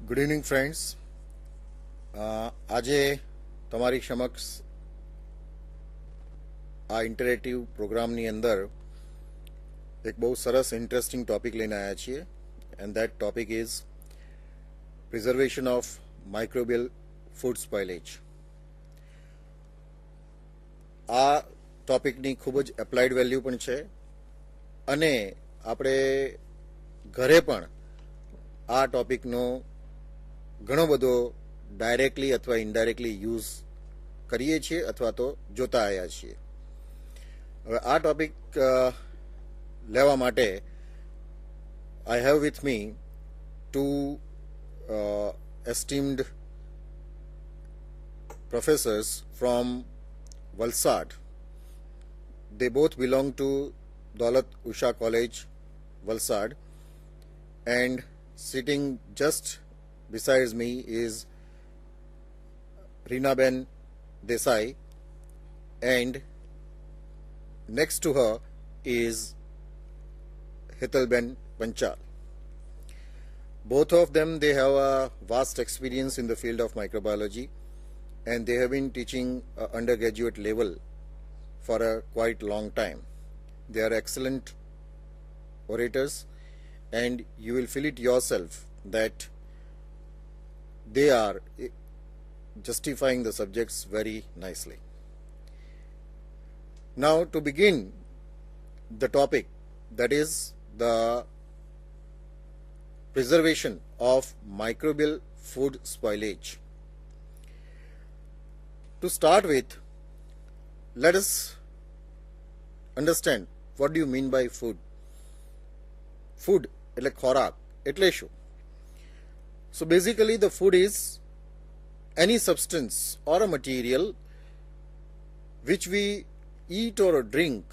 Good evening friends. આજે તમારી સમક્ષ આ ઇન્ટરેક્ટિવ પ્રોગ્રામની અંદર એક બહુ સરસ ઇન્ટરેસ્ટિંગ ટોપિક લઈને આવ્યા છીએ and that topic is preservation of microbial food spoilage. આ ટોપિકની ખૂબ જ એપ્લાઇડ વેલ્યુ પણ છે અને આપણે ઘરે પણ આ ટોપિકનો ઘણો બધો ડાયરેક્ટલી અથવા ઇનડાયરેક્ટલી યુઝ કરીએ છીએ અથવા તો જોતા આવ્યા છીએ. હવે આ ટોપિક લેવા માટે I have with me to esteemed professors from Valsad. They both belong to Daulat Usha College, Valsad, and sitting just besides me is Rinaben Desai, and next to her is Hitalben Panchal. Both of them, they have a vast experience in the field of microbiology, and they have been teaching undergraduate level for a quite long time. They are excellent orators, and you will feel it yourself that they are justifying the subjects very nicely. Now, to begin the topic, that is the preservation of microbial food spoilage. To start with, let us understand what do you mean by food. Food એટલે ખોરાક એટલે શું? So basically the food is any substance or a material which we eat or drink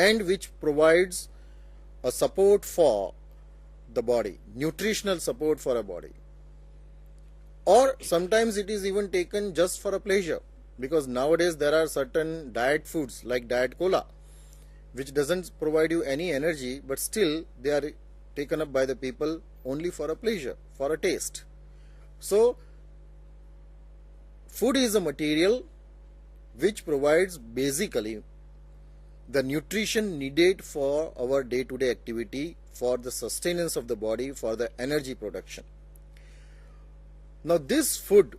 and which provides a support for the body, nutritional support for a body. Or sometimes it is even taken just for a pleasure, because nowadays there are certain diet foods like diet cola which doesn't provide you any energy, but still they are taken up by the people only for a pleasure, for a taste. So food is a material which provides basically the nutrition needed for our day-to-day activity, for the sustenance of the body, for the energy production. Now this food,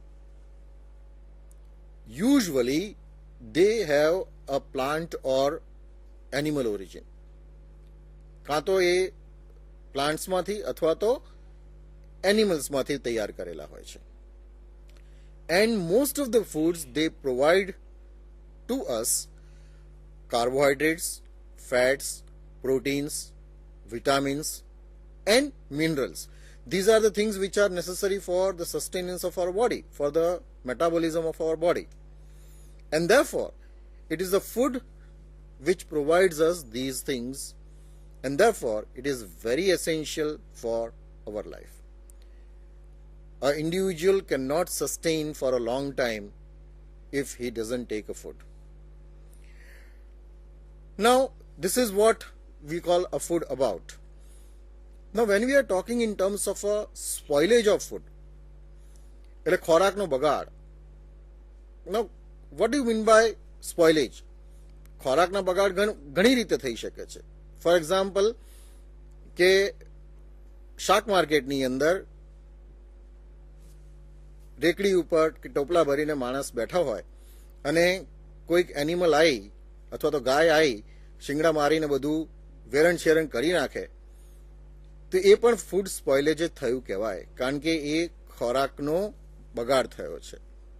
usually they have a plant or animal origin. કાં તો એ પ્લાન્ટ્સમાંથી અથવા તો એનિમલ્સમાંથી તૈયાર કરેલા હોય છે. And most of the foods, they provide to us carbohydrates, fats, proteins, vitamins and minerals. These are the things which are necessary for the sustenance of our body, for the metabolism of our body. And therefore, it is the food which provides us these things, and therefore it is very essential for our life. An individual cannot sustain for a long time if he doesn't take a food. Now, this is what we call a food about. Now, when we are talking in terms of a spoilage of food, એટલે ખોરાકનો બગાડ. Now, what do you mean by spoilage? ખોરાકના બગાડ ઘણી રીતે થઈ શકે છે. ફોર એક્ઝામ્પલ, કે શાક માર્કેટની અંદર રેકડી ઉપર કે ટોપલા ભરીને માણસ બેઠા હોય અને કોઈક એનિમલ આવી અથવા તો ગાય આવી શિંગડા મારીને બધું વેરણ શેરણ કરી નાખે, તો એ પણ ફૂડ સ્પોઇલેજ જ થયું કહેવાય, કારણ કે એ ખોરાકનો બગાડ થયો છે,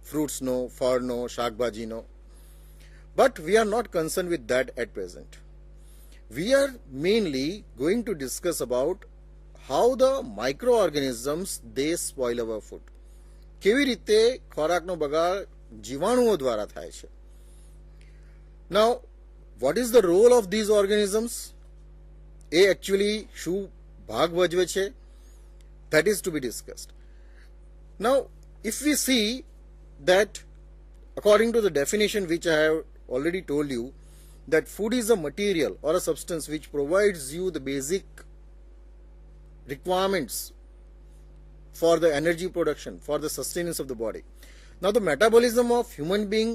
ફ્રૂટ્સનો, ફળનો, શાકભાજીનો. But we are not concerned with that at present. We are mainly going to discuss about how the microorganisms, they spoil our food. કેવી રીતે ખોરાકનો બગાડ જીવાણુઓ દ્વારા થાય છે. Now, what is the role of these organisms? A actually શું ભાગ ભજવે છે? That is to be discussed. Now, if we see that according to the definition which I have already told you, that food is a material or a substance which provides you the basic requirements for the energy production, for the sustenance of the body. Now the metabolism of human being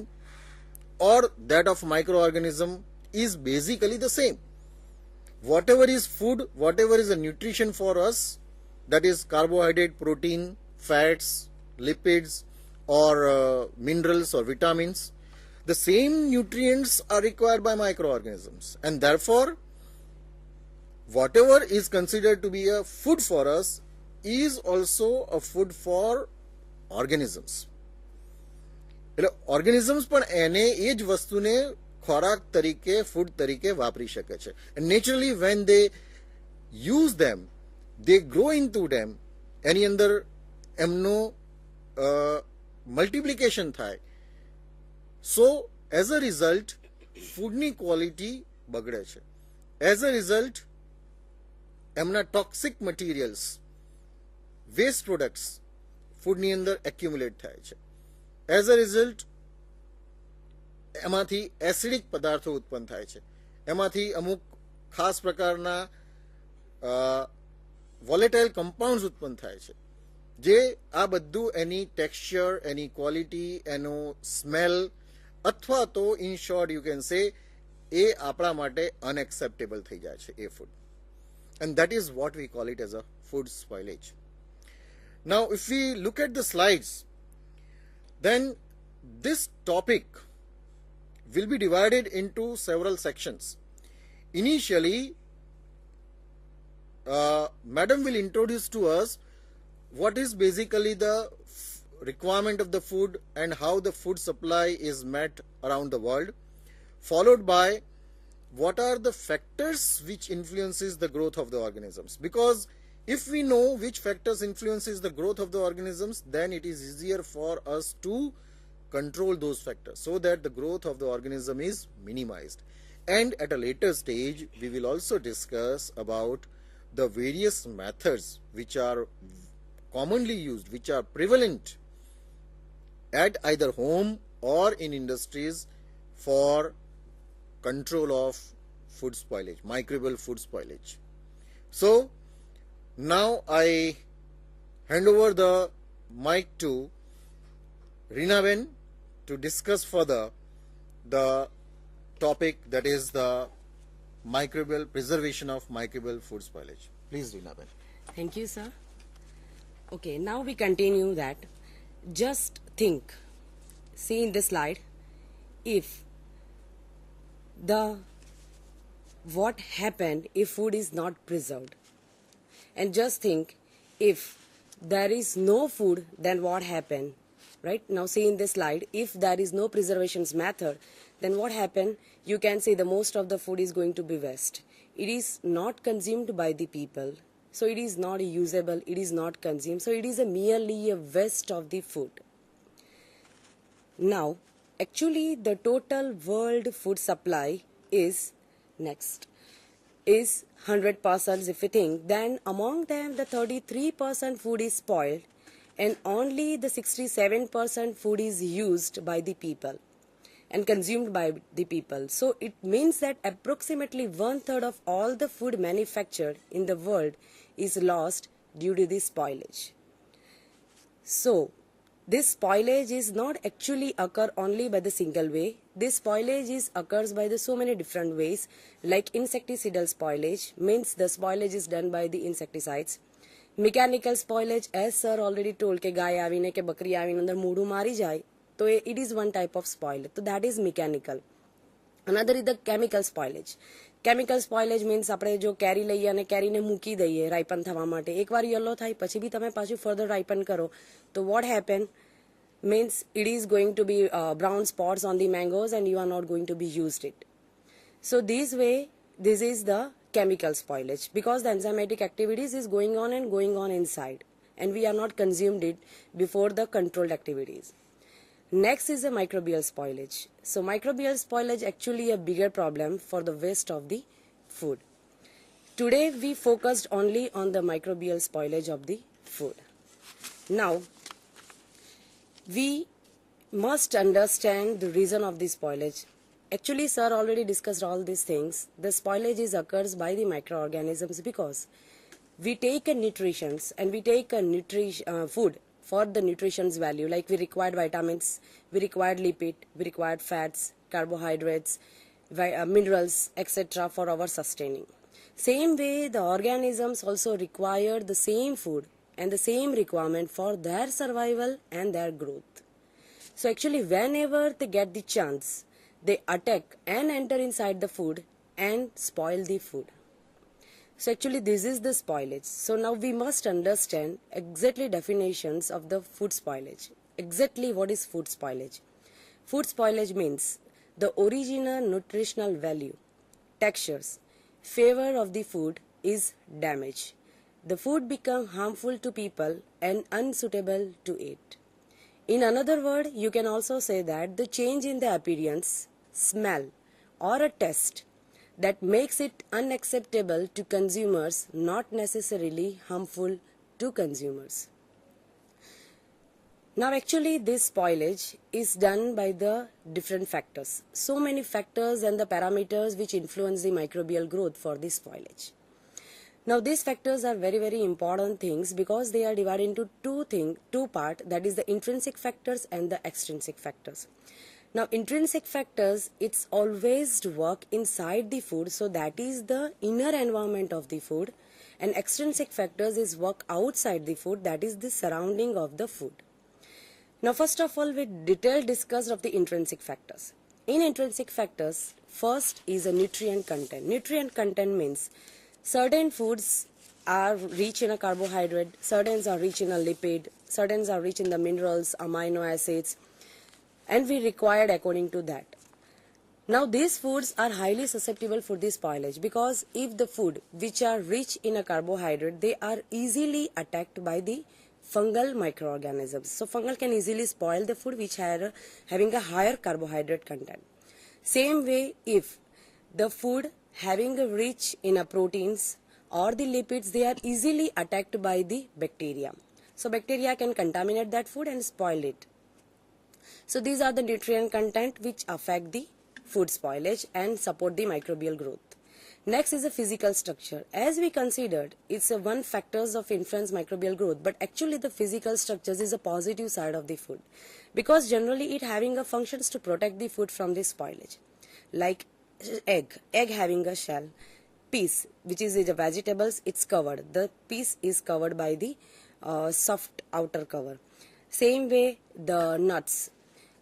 or that of microorganism is basically the same. Whatever is food, whatever is a nutrition for us, that is carbohydrate, protein, fats, lipids, or minerals or vitamins, the same nutrients are required by microorganisms, and therefore whatever is considered to be a food for us is also a food for organisms. એટલે organisms પણ એને એ જ વસ્તુને ખોરાક તરીકે, food તરીકે વાપરી શકે છે. And naturally when they use them, they grow into them, એની અંદર એમનો મલ્ટિપ્લિકેશન થાય. So as a result ફૂડની ક્વોલિટી બગડે છે. As a result એમના ટોક્સિક મટીરિયલ્સ, વેસ્ટ પ્રોડક્ટ્સ ફૂડની અંદર એક્યુમ્યુલેટ થાય છે. એઝ અ રિઝલ્ટ એમાંથી એસિડિક પદાર્થો ઉત્પન્ન થાય છે. એમાંથી અમુક ખાસ પ્રકારના વોલેટાઇલ કમ્પાઉન્ડ્સ ઉત્પન્ન થાય છે, જે આ બધું એની ટેક્સચર, એની ક્વોલિટી, એનો સ્મેલ અથવા તો in short you can say એ આપણા માટે અનએક્સેપ્ટેબલ થઈ જાય છે એ food. And that is what we call it as a food spoilage. Now if we look at the slides, then this topic will be divided into several sections. Initially, Madam will introduce to us what is basically the requirement of the food and how the food supply is met around the world, followed by what are the factors which influences the growth of the organisms. Because if we know which factors influences the growth of the organisms, then it is easier for us to control those factors so that the growth of the organism is minimized. And at a later stage we will also discuss about the various methods which are commonly used, which are prevalent at either home or in industries for control of food spoilage, microbial food spoilage. So now I hand over the mic to Rinaben to discuss further the topic, that is the microbial preservation of microbial food spoilage. Please, Rinaben. Thank you, sir. Okay, now we continue that. Just think, see in this slide, if what happened if food is not preserved, and just think if there is no food, then what happened, right? Now see in this slide, if there is no preservation method, then what happened? You can say the most of the food is going to be waste. It is not consumed by the people, so it is not usable, it is not consumed, so it is merely a waste of the food. Now actually the total world food supply is 100%. If you think, then among them the 33% food is spoiled and only the 67% food is used by the people and consumed by the people. So it means that approximately 1/3 of all the food manufactured in the world is lost due to this spoilage. So this spoilage is not actually occur only by the single way. This spoilage occurs by the so many different ways, like insecticidal spoilage, means the spoilage is done by the insecticides. Mechanical spoilage, as sir already told, ke गाय आवीने के बकरी आवीने अंदर मूडू मारी जाए, तो it is one type of spoilage. So that is mechanical. Another is the chemical spoilage. Chemical spoilage means આપણે જો કેરી લઈએ અને કેરીને મૂકી દઈએ રાઇપન થવા માટે, એકવાર યલો થાય પછી બી તમે પાછું ફર્ધર રાઇપન કરો, તો what happen means it is going to be brown spots on the mangoes and you are not going to be used it. So this way, this is the chemical spoilage, because the enzymatic activities is going on inside and we are not consumed it before the controlled activities. Next is the microbial spoilage. So microbial spoilage actually a bigger problem for the waste of the food. Today we focused only on the microbial spoilage of the food. Now we must understand the reason of the spoilage. Actually sir already discussed all these things. The spoilage occurs by the microorganisms because we take a nutritions and we take a food for the nutrition's value, like we required vitamins, we required lipid, we required fats, carbohydrates, minerals, etc. for our sustaining. Same way, the organisms also require the same food and the same requirement for their survival and their growth. So actually, whenever they get the chance, they attack and enter inside the food and spoil the food. So actually this is the spoilage. So now we must understand exactly definitions of the food spoilage. Exactly what is food spoilage? Food spoilage means the original nutritional value, textures, flavor of the food is damaged. The food become harmful to people and unsuitable to eat. In another word, you can also say that the change in the appearance, smell or a taste that makes it unacceptable to consumers, not necessarily harmful to consumers. Now actually this spoilage is done by the different factors. So many factors and the parameters which influence the microbial growth for this spoilage. Now these factors are very important things because they are divided into two parts, that is the intrinsic factors and the extrinsic factors. Now intrinsic factors, it's always to work inside the food, so that is the inner environment of the food, and extrinsic factors is work outside the food, that is the surrounding of the food. Now first of all, we detailed discussed of the intrinsic factors. In intrinsic factors, first is a nutrient content. Nutrient content means certain foods are rich in a carbohydrate, certain are rich in a lipid, certain are rich in the minerals, amino acids, and we required according to that. Now these foods are highly susceptible for this spoilage because if the food which are rich in a carbohydrate, they are easily attacked by the fungal microorganisms. So fungal can easily spoil the food which are having a higher carbohydrate content. Same way, if the food having a rich in a proteins or the lipids, they are easily attacked by the bacteria. So bacteria can contaminate that food and spoil it. So these are the nutrient content which affect the food spoilage and support the microbial growth. Next is the physical structure. As we considered, it's a one factors of influence microbial growth, but actually the physical structures is a positive side of the food because generally it having a functions to protect the food from the spoilage. Like egg having a shell, piece which is the vegetables, it's covered. The piece is covered by the soft outer cover. Same way the nuts.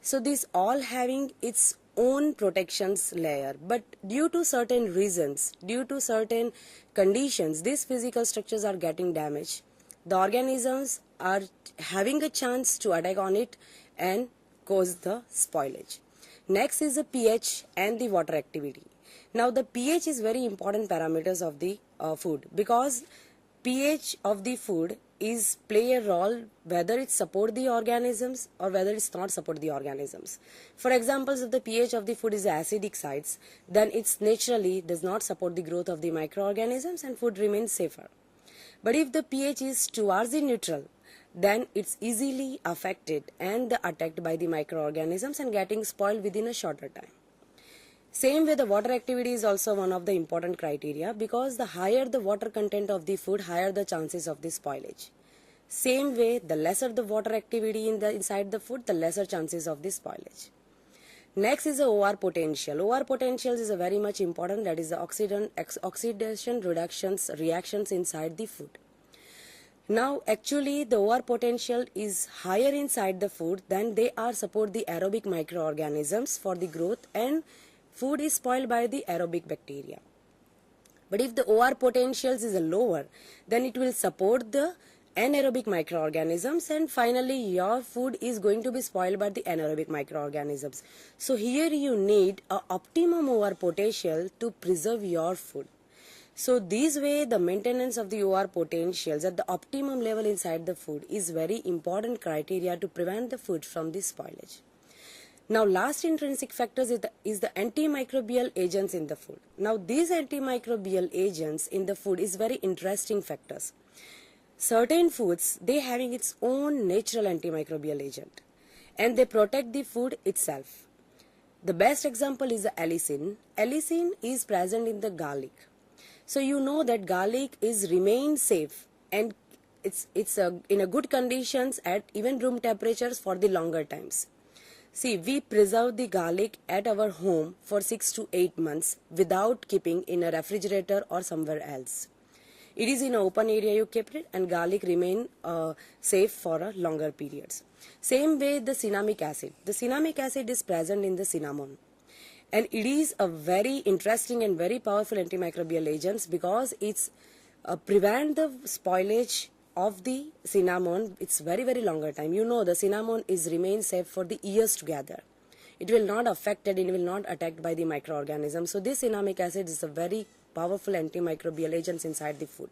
So these all having its own protections layer, but due to certain reasons, due to certain conditions, these physical structures are getting damaged. The organisms are having a chance to attack on it and cause the spoilage. Next is the pH and the water activity. Now the pH is very important parameters of the food because pH of the food is play a role whether it support the organisms or whether it's not support the organisms. For examples, if the pH of the food is acidic sides, then it's naturally does not support the growth of the microorganisms and food remains safer. But if the pH is towards the neutral, then it's easily affected and attacked by the microorganisms and getting spoiled within a shorter time. Same way, the water activity is also one of the important criteria because the higher the water content of the food, higher the chances of the spoilage. Same way, the lesser the water activity inside the food, the lesser chances of the spoilage. Next is the OR potential. OR potentials is a very much important, that is the oxidation reactions inside the food. Now actually the OR potential is higher inside the food than they are support the aerobic microorganisms for the growth, and food is spoiled by the aerobic bacteria. But if the OR potentials is lower, then it will support the anaerobic microorganisms, and finally your food is going to be spoiled by the anaerobic microorganisms. So here you need a optimum OR potential to preserve your food. So this way the maintenance of the OR potentials at the optimum level inside the food is very important criteria to prevent the food from the spoilage. Now last intrinsic factors is the antimicrobial agents in the food. Now these antimicrobial agents in the food is very interesting factors. Certain foods, they having its own natural antimicrobial agent and they protect the food itself. The best example is the allicin. Allicin is present in the garlic. So you know that garlic is remain safe and it's in a good conditions at even room temperatures for the longer times. See, we preserve the garlic at our home for 6 to 8 months without keeping in a refrigerator or somewhere else. It is in an open area you kept it, and garlic remain safe for a longer periods. Same way the cinnamic acid. The cinnamic acid is present in the cinnamon. And it is a very interesting and very powerful antimicrobial agent because it's prevent the spoilage of the cinnamon. It's very longer time. You know the cinnamon is remain safe for the years together. It will not affected, it will not attacked by the microorganisms. So this cinnamic acid is a very powerful antimicrobial agents inside the food.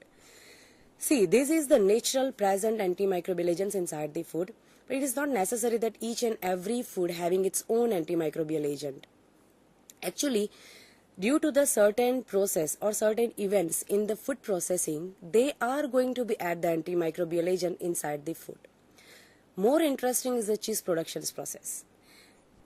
See, this is the natural present antimicrobial agents inside the food, but it is not necessary that each and every food having its own antimicrobial agent. Actually, due to the certain process or certain events in the food processing, they are going to be add the antimicrobial agent inside the food. More interesting is the cheese productions process.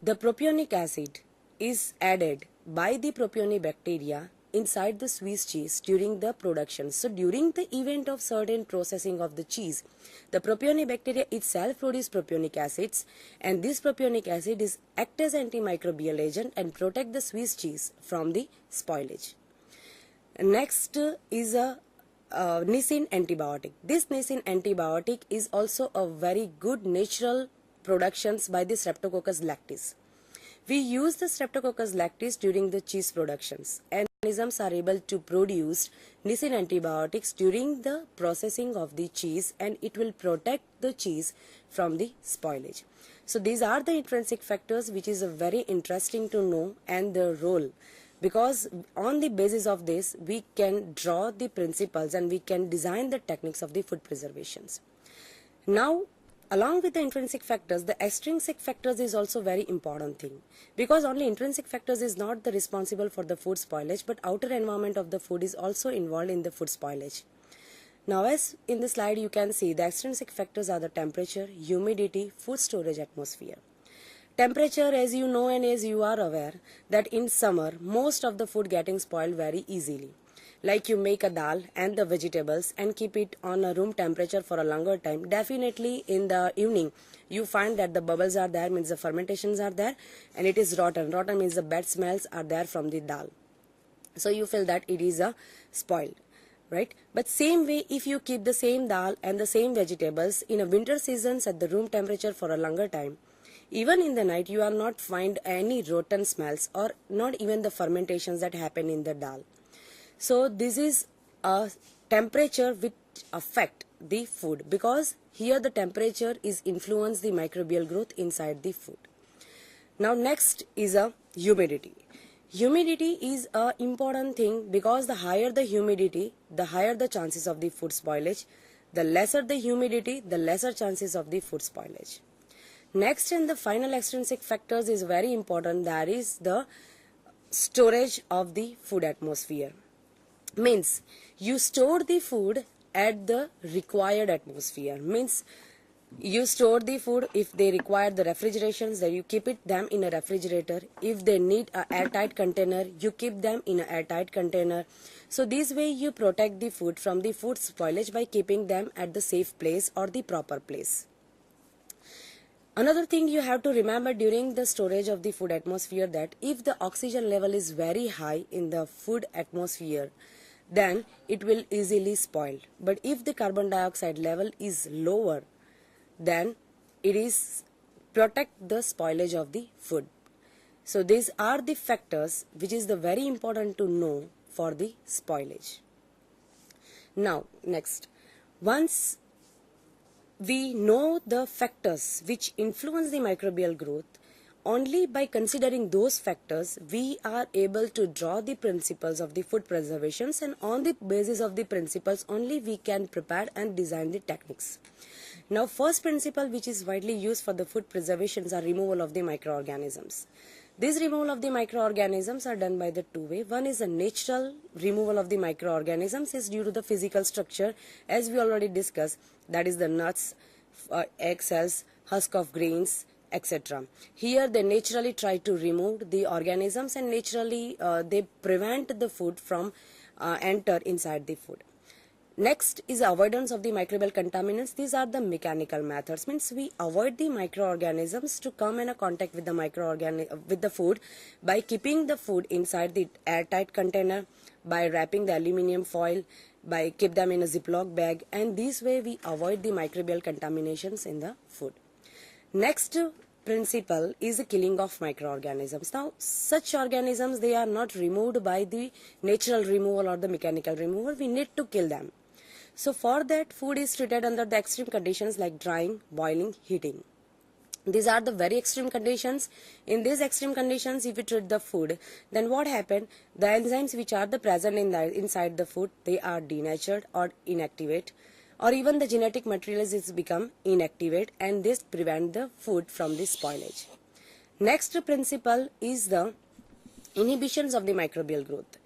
The propionic acid is added by the propionibacteria inside the Swiss cheese during the production. So during the event of certain processing of the cheese, the propionibacteria itself produce propionic acids, and this propionic acid is act as antimicrobial agent and protect the Swiss cheese from the spoilage. Next is a nisin antibiotic. This nisin antibiotic is also a very good natural productions by the Streptococcus lactis. We use the Streptococcus lactis during the cheese productions, and organisms are able to produce nisin antibiotics during the processing of the cheese, and it will protect the cheese from the spoilage. So these are the intrinsic factors which is a very interesting to know, and the role, because on the basis of this we can draw the principles and we can design the techniques of the food preservations. Now, along with the intrinsic factors, the extrinsic factors is also very important thing, because only intrinsic factors is not the responsible for the food spoilage, but outer environment of the food is also involved in the food spoilage. Now, as in the slide you can see, the extrinsic factors are the temperature, humidity, food storage, atmosphere. Temperature, as you know and as you are aware, that in summer most of the food getting spoiled very easily. Like you make a dal and the vegetables and keep it on a room temperature for a longer time, definitely in the evening you find that the bubbles are there, means the fermentations are there, and it is rotten. Rotten means the bad smells are there from the dal. So you feel that it is a spoiled, right? But same way, if you keep the same dal and the same vegetables in a winter seasons at the room temperature for a longer time, even in the night you are not find any rotten smells or not even the fermentations that happen in the dal. So this is a temperature which affect the food, because here the temperature is influence the microbial growth inside the food. Now next is a humidity. Humidity is a important thing, because the higher the humidity, the higher the chances of the food spoilage. The lesser the humidity, the lesser chances of the food spoilage. Next, and the final extrinsic factors is very important, that is the storage of the food atmosphere. Means you store the food at the required atmosphere. Means you store the food, if they require the refrigerations, then you keep them in a refrigerator. If they need a airtight container, you keep them in an airtight container. So this way you protect the food from the food spoilage by keeping them at the safe place or the proper place. Another thing you have to remember during the storage of the food atmosphere, that if the oxygen level is very high in the food atmosphere, then it will easily spoil. But if the carbon dioxide level is lower, then it is protect the spoilage of the food. So these are the factors which is the very important to know for the spoilage. Now next, once we know the factors which influence the microbial growth, only by considering those factors we are able to draw the principles of the food preservations, and on the basis of the principles only we can prepare and design the techniques. Now first principle which is widely used for the food preservations are removal of the microorganisms. This removal of the microorganisms are done by the two way. One is a natural removal of the microorganisms is due to the physical structure, as we already discussed, that is the nuts, egg cells, husk of grains, etc. Here they naturally try to remove the organisms, and naturally they prevent the food from enter inside the food. Next is avoidance of the microbial contaminants. These are the mechanical methods. Means we avoid the microorganisms to come in a contact with the with the food by keeping the food inside the airtight container, by wrapping the aluminium foil, by keep them in a Ziploc bag, and this way we avoid the microbial contaminations in the food. Next principle is the killing of microorganisms. Now, such organisms, they are not removed by the natural removal or the mechanical removal. We need to kill them. So for that, food is treated under the extreme conditions like drying, boiling, heating. These are the very extreme conditions. In these extreme conditions, if you treat the food, then what happens? The enzymes which are the present inside the food, they are denatured or inactivate, or even the genetic materials is become inactivate, and this prevent the food from the spoilage. Next principle is the inhibitions of the microbial growth.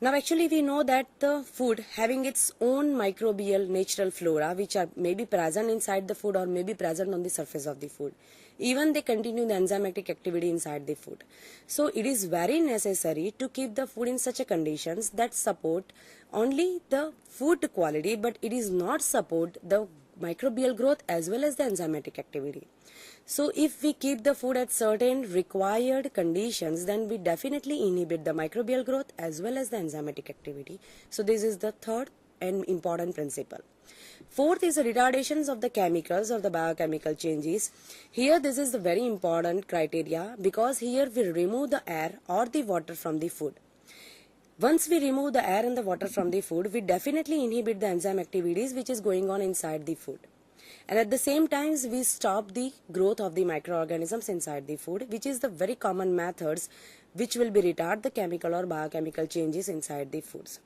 Now actually we know that the food having its own microbial natural flora which are maybe present inside the food or maybe present on the surface of the food. Even they continue the enzymatic activity inside the food. So it is very necessary to keep the food in such a conditions that support only the food quality, but it is not support the microbial growth as well as the enzymatic activity. So if we keep the food at certain required conditions, then we definitely inhibit the microbial growth as well as the enzymatic activity. So this is the third and important principle. Fourth is the retardations of the chemicals or the biochemical changes. Here this is the very important criteria because here we remove the air or the water from the food. Once we remove the air and the water from the food, we definitely inhibit the enzyme activities which is going on inside the food. And at the same time, we stop the growth of the microorganisms inside the food, which is the very common methods which will be retard the chemical or biochemical changes inside the foods.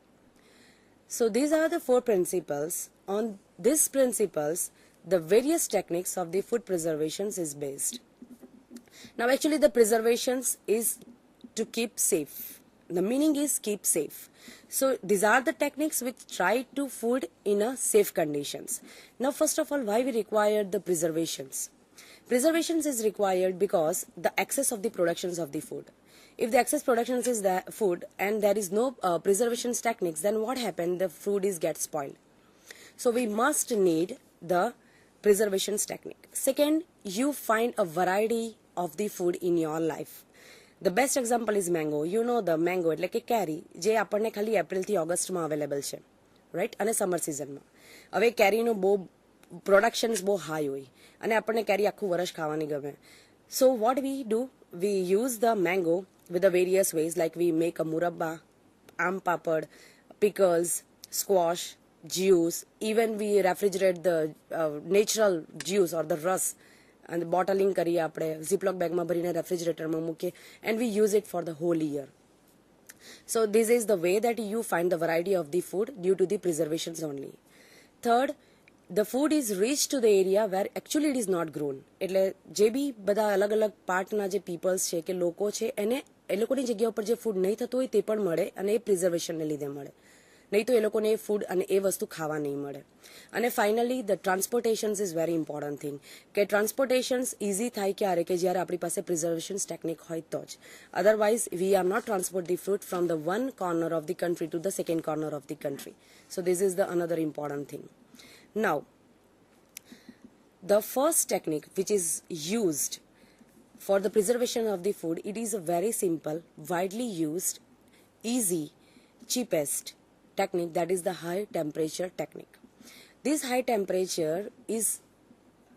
So these are the four principles. On these principles, the various techniques of the food preservations is based. Now actually the preservations is to keep safe. The meaning is keep safe. So these are the techniques which try to food in a safe conditions. Now first of all, why we require the preservations? Preservations is required because the excess of the productions of the food. If the excess productions is the food and there is no preservations techniques, then what happens? The food is get spoiled. So we must need the preservations technique. Second, you find a variety of the food in your life. The best example is mango. You know the mango એટલે કે કેરી જે આપણને ખાલી April થી ઓગસ્ટમાં available છે, right, અને summer સિઝનમાં. હવે કેરીનો બહુ પ્રોડક્શન્સ બહુ હાઈ હોય અને આપણને કેરી આખું વર્ષ ખાવાની ગમે. So what we do, we use the mango with the various ways, like we make a murabba, aam papad, pickles, squash, juice, even we refrigerate the natural juice or the rus and the bottling કરીએ આપણે ziploc bag માં ભરીને રેફ્રિજરેટરમાં મૂકીએ, and we use it for the whole year. So this is the way that you find the variety of the food due to the preservations only. Third, the food is reached to the area where actually it is not grown. એટલે જે બી બધા અલગ અલગ પાર્ટના જે people's છે કે લોકો છે એને એ લોકોની જગ્યા ઉપર જે ફૂડ નહીં થતું હોય તે પણ મળે અને એ પ્રિઝર્વેશનને લીધે મળે. નહીં તો એ લોકોને એ ફૂડ અને એ વસ્તુ ખાવા નહીં મળે. અને finally the transportations is very important thing કે ટ્રાન્સપોર્ટેશન્સ ઇઝી થાય ક્યારે કે જ્યારે આપણી પાસે પ્રિઝર્વેશન્સ ટેકનિક હોય તો જ. Otherwise we are not transport the fruit from the one corner of the country to the second corner of the country. So this is the another important thing. Now, the first technique which is used for the preservation of the food, it is a very simple, widely used, easy, cheapest technique, that is the high temperature technique. This high temperature is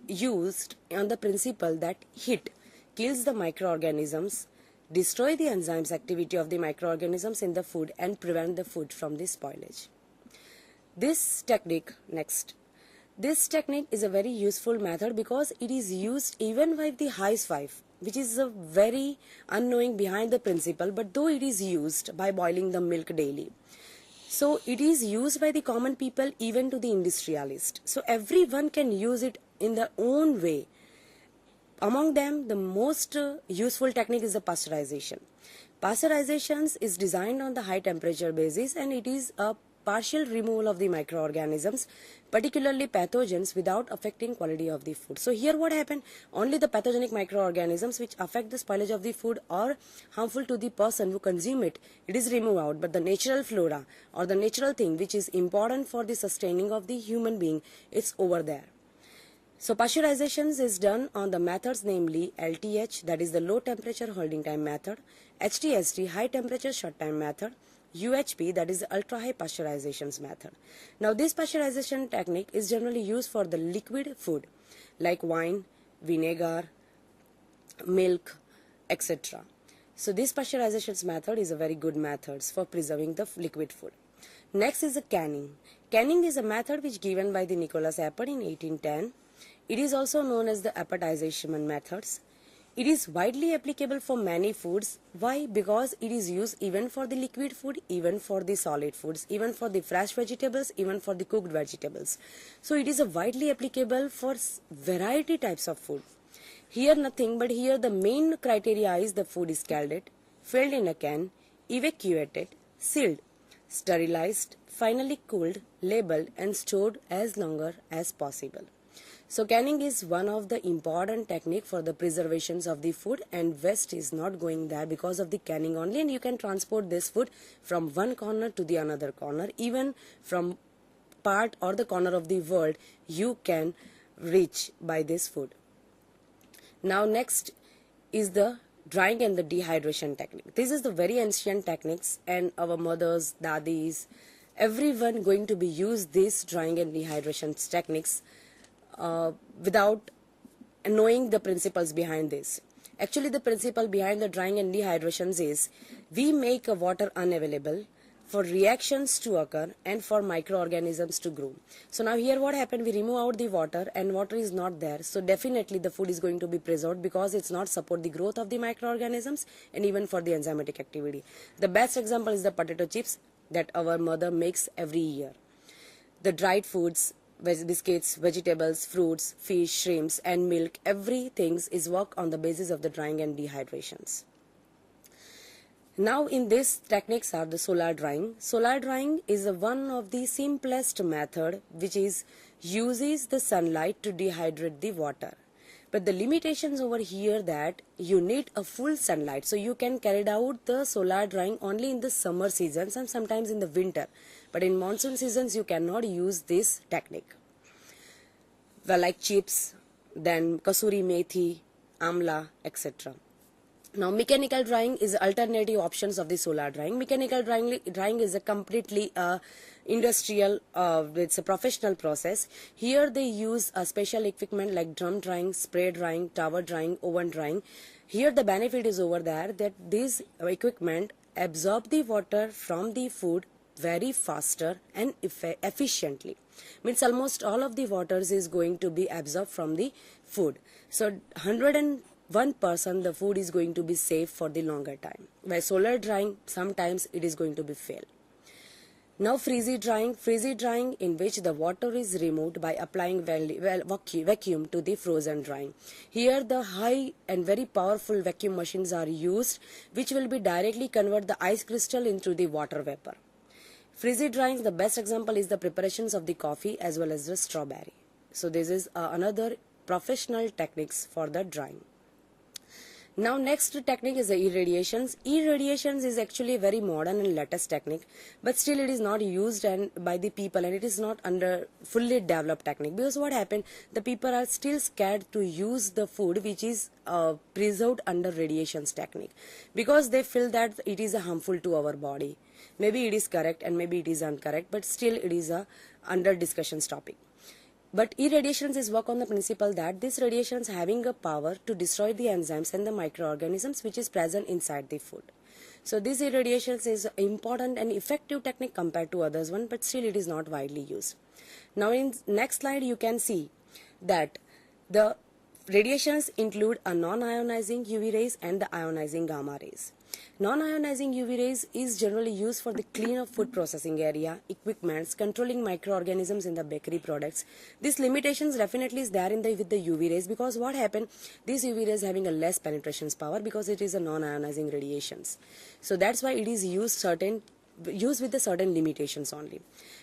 used on the principle that heat kills the microorganisms, destroy the enzymes activity of the microorganisms in the food and prevent the food from the spoilage. This technique, next. This technique is a very useful method because it is used even by the housewife, which is a very unknowing behind the principle, but though it is used by boiling the milk daily. So it is used by the common people even to the industrialist. So everyone can use it in their own way. Among them, the most useful technique is the pasteurization. Pasteurization is designed on the high temperature basis and it is a partial removal of the microorganisms, particularly pathogens, without affecting quality of the food. So here what happened? Only the pathogenic microorganisms which affect the spoilage of the food or harmful to the person who consume it, it is removed out. But the natural flora or the natural thing which is important for the sustaining of the human being, it's over there. So pasteurization is done on the methods, namely LTH, that is the low temperature holding time method, HTST, high temperature short time method, UHP, that is the ultra high pasteurizations method. Now this pasteurization technique is generally used for the liquid food like wine, vinegar, milk, etc. So this pasteurization method is a very good method for preserving the liquid food. Next is the canning. Canning is a method which given by the Nicholas Appert in 1810. It is also known as the Appertization methods. It is widely applicable for many foods. Why? Because it is used even for the liquid food, even for the solid foods, even for the fresh vegetables, even for the cooked vegetables. So it is a widely applicable for variety types of food. Here nothing, but here the main criteria is the food is scalded, filled in a can, evacuated, sealed, sterilized, finally cooled, labeled and stored as longer as possible. So canning is one of the important technique for the preservations of the food, and waste is not going there because of the canning only, and you can transport this food from one corner to the another corner, even from part or the corner of the world you can reach by this food. Now next is the drying and the dehydration technique. This is the very ancient techniques, and our mothers, dadis, everyone going to be use these drying and dehydration techniques without knowing the principles behind this. Actually, the principle behind the drying and dehydrations is we make a water unavailable for reactions to occur and for microorganisms to grow. So now here what happened, we remove out the water and water is not there. So definitely the food is going to be preserved because it's not support the growth of the microorganisms and even for the enzymatic activity. The best example is the potato chips that our mother makes every year. The dried foods, biscuits, vegetables, fruits, fish, shrimps and milk, everything is work on the basis of the drying and dehydrations. Now in this techniques are the solar drying. Solar drying is one of the simplest method which is uses the sunlight to dehydrate the water. But the limitations over here that you need a full sunlight. So you can carry out the solar drying only in the summer seasons and sometimes in the winter. But in monsoon seasons you cannot use this technique. Well, like chips, then kasuri methi, amla, etc. Now mechanical drying is alternative options of the solar drying. Mechanical drying is a completely industrial, it's a professional process. Here they use a special equipment like drum drying, spray drying, tower drying, oven drying. Here the benefit is over there that this equipment absorb the water from the food very faster and efficiently. Means almost all of the waters is going to be absorbed from the food. So 101% the food is going to be safe for the longer time. By solar drying, sometimes it is going to be fail. Now freeze drying in which the water is removed by applying vacuum to the frozen drying. Here the high and very powerful vacuum machines are used which will be directly convert the ice crystal into the water vapor. Freeze drying, the best example is the preparations of the coffee as well as the strawberry. So this is another professional techniques for the drying. Now next technique is the irradiations. Irradiations is actually a very modern and latest technique, but still it is not used by the people, and it is not under fully developed technique, because what happened, the people are still scared to use the food which is preserved under radiations technique, because they feel that it is harmful to our body. Maybe it is correct and maybe it is incorrect, but still it is a under discussions topic. But irradiations is work on the principle that these radiations having a power to destroy the enzymes and the microorganisms which is present inside the food. So this irradiations is important and effective technique compared to others one, but still it is not widely used. Now in next slide you can see that the radiations include a non-ionizing UV rays and the ionizing gamma rays. Non-ionizing UV rays is generally used for the clean of food processing area, equipments, controlling microorganisms in the bakery products. These limitations definitely is there with the UV rays, because what happened, these UV rays having a less penetration power because it is a non-ionizing radiations. So that's why it is used certain used with the certain limitations only.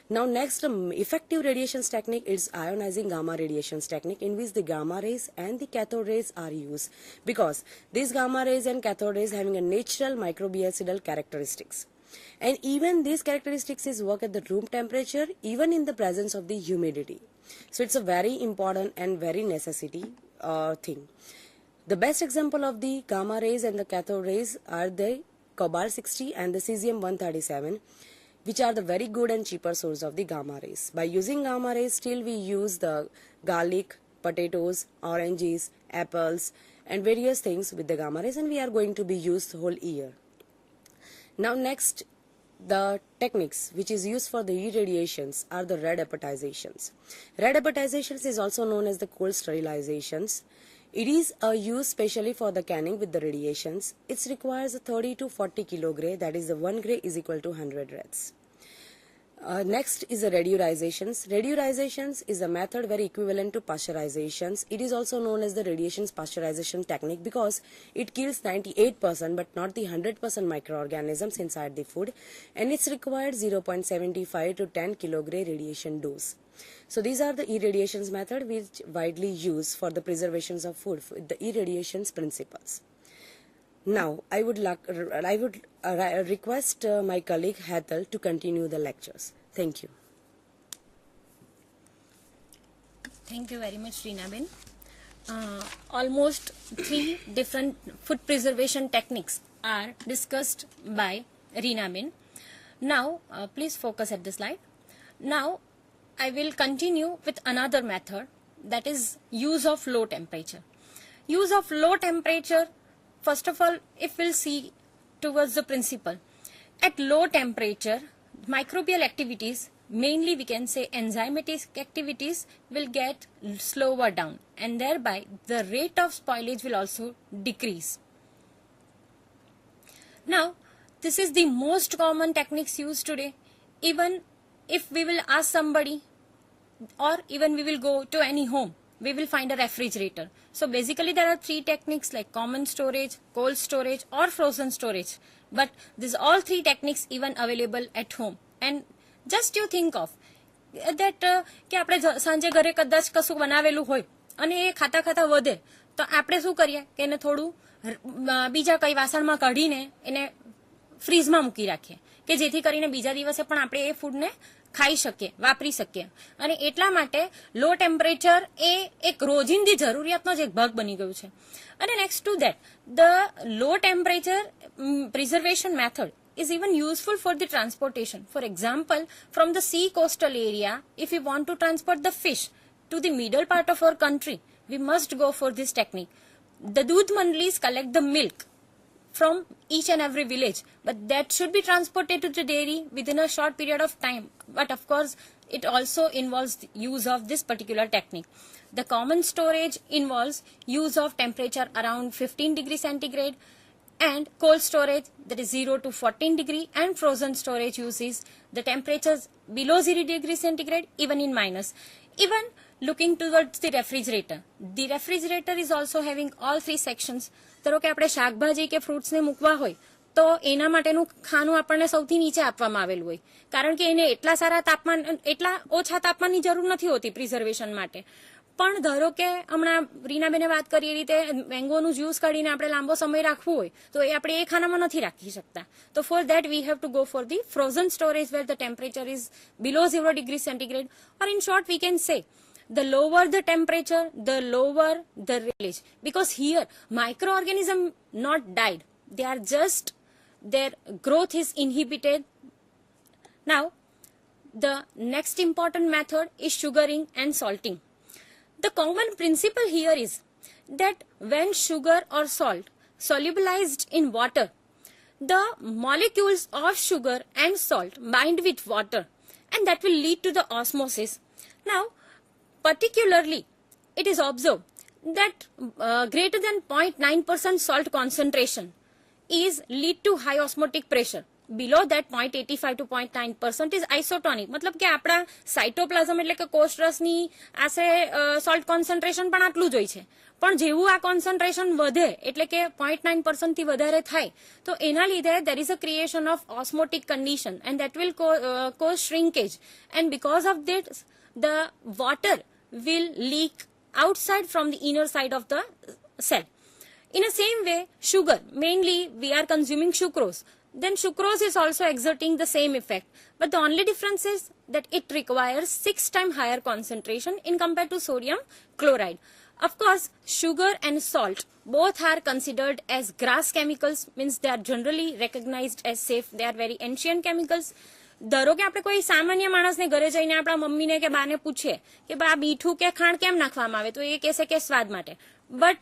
Now next effective radiations technique is ionizing gamma radiations technique, in which the gamma rays and the cathode rays are used, because these gamma rays and cathode rays having a natural microbicidal characteristics, and even these characteristics is work at the room temperature even in the presence of the humidity. So it's a very important and very necessity thing. The best example of the gamma rays and the cathode rays are the cobalt 60 and the cesium 137, which are the very good and cheaper source of the gamma rays. By using gamma rays, still we use the garlic, potatoes, oranges, apples and various things with the gamma rays, and we are going to be used the whole year. Now next, the techniques which is used for the irradiations are the red apatizations. Red apatizations is also known as the cold sterilizations. It is used specially for the canning with the radiations. It requires 30 to 40 kilo gray, that is the 1 gray is equal to 100 reds. Next is the radiorizations. Radiorizations is a method very equivalent to pasteurizations. It is also known as the radiations pasteurization technique because it kills 98% but not the 100% microorganisms inside the food, and it's required 0.75 to 10 kilogray radiation dose. So these are the irradiations method which widely used for the preservations of food, the irradiations principles. Now, I would request my colleague Hetal to continue the lectures. Thank you. Thank you very much, Reena Ben. Almost 3 different food preservation techniques are discussed by Reena Ben. Now, please focus at the slide. Now, I will continue with another method, that is use of low temperature. Use of low temperature. First of all, if we'll see towards the principle, at low temperature, microbial activities, mainly we can say enzymatic activities, will get slower down, and thereby the rate of spoilage will also decrease. Now, this is the most common techniques used today. Even if we will ask somebody, or even we will go to any home, we will find a refrigerator. So basically there are 3 techniques like common storage, cold storage or frozen storage. But these all 3 techniques even available at home. And just you think of that કે આપણે સાંજે ઘરે કદાચ કશું બનાવેલું હોય અને એ ખાતા ખાતા વધે તો આપણે શું કરીએ કે એને થોડું બીજા કઈ વાસણમાં કાઢીને એને ફ્રીઝમાં મૂકી રાખીએ કે જેથી કરીને બીજા દિવસે પણ આપણે એ ફૂડને ખાઈ શકીએ, વાપરી શકીએ. અને એટલા માટે લો ટેમ્પરેચર એ એક રોજિંદી જરૂરિયાતનો જ એક ભાગ બની ગયું છે. અને next to that, the low temperature preservation method is even useful for the transportation. For example, from the sea coastal area, if we want to transport the fish to the middle part of our country, we must go for this technique. The Doodh Mandlis collect the milk from each and every village, but that should be transported to the dairy within a short period of time. But of course, it also involves the use of this particular technique. The common storage involves use of temperature around 15 degrees centigrade, and cold storage, that is 0 to 14 degree, and frozen storage uses the temperatures below 0 degrees centigrade, even in minus. Even looking towards the refrigerator is also having all 3 sections. ધારો કે આપણે શાકભાજી કે ફ્રૂટ્સને મૂકવા હોય તો એના માટેનું ખાનું આપણને સૌથી નીચે આપવામાં આવેલું હોય, કારણ કે એને એટલા સારા તાપમાન, એટલા ઓછા તાપમાનની જરૂર નથી હોતી પ્રિઝર્વેશન માટે. પણ ધારો કે હમણાં રીનાબેને વાત કરી એ રીતે મેંગોનું જ્યુસ કાઢીને આપણે લાંબો સમય રાખવું હોય તો એ આપણે એ ખાનામાં નથી રાખી શકતા. તો for that we have to go for the frozen storage where the temperature is below 0 degree centigrade, or in short we can say the lower the temperature, the lower the release, because here microorganism not died, they are just, their growth is inhibited. Now the next important method is sugaring and salting. The common principle here is that when sugar or salt solubilized in water, the molecules of sugar and salt bind with water, and that will lead to the osmosis. Now, particularly, it is observed that greater than 0.9% salt concentration is lead to high osmotic pressure. below that 0.85 to 0.9% is isotonic. મતલબ કે આપણા cytoplasm એટલે કે કોષરસની આશરે salt concentration પણ આટલું જ હોય છે. પણ જેવું આ કોન્સન્ટ્રેશન વધે એટલે કે 0.9% થી વધારે થાય તો એના લીધે there is a creation of osmotic condition and that will cause shrinkage, and because of this the water will leak outside from the inner side of the cell. In the same way, sugar, mainly we are consuming sucrose. Then sucrose is also exerting the same effect. But the only difference is that it requires 6 times higher concentration in compared to sodium chloride. Of course, sugar and salt both are considered as GRAS chemicals, means they are generally recognized as safe. They are very ancient chemicals. ધારો કે આપણે કોઈ સામાન્ય માણસને ઘરે જઈને આપણા મમ્મીને કે બાને પૂછીએ કે બા મીઠું કે ખાંડ કેમ નાખવામાં આવે તો એ કહેશે કે સ્વાદ માટે. બટ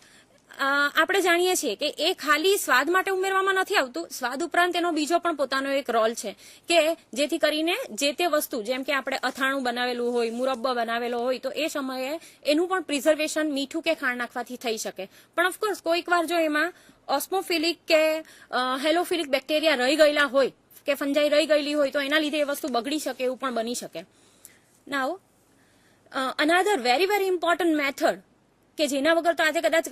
આપણે જાણીએ છીએ કે એ ખાલી સ્વાદ માટે ઉમેરવામાં નથી આવતું. સ્વાદ ઉપરાંત એનો બીજો પણ પોતાનો એક રોલ છે કે જેથી કરીને જે તે વસ્તુ જેમ કે આપણે અથાણું બનાવેલું હોય, મુરબ્બો બનાવેલો હોય તો એ સમયે એનું પણ પ્રિઝર્વેશન મીઠું કે ખાંડ નાખવાથી થઈ શકે. પણ ઓફકોર્સ કોઈક વાર જો એમાં ઓસ્મોફિલિક કે હેલોફિલિક બેક્ટેરિયા રહી ગયેલા હોય કે ફંજાઈ રહી ગયેલી હોય તો એના લીધે એ વસ્તુ બગડી શકે, એવું પણ બની શકે. Now another very very important method કે જેના વગર તો આજે કદાચ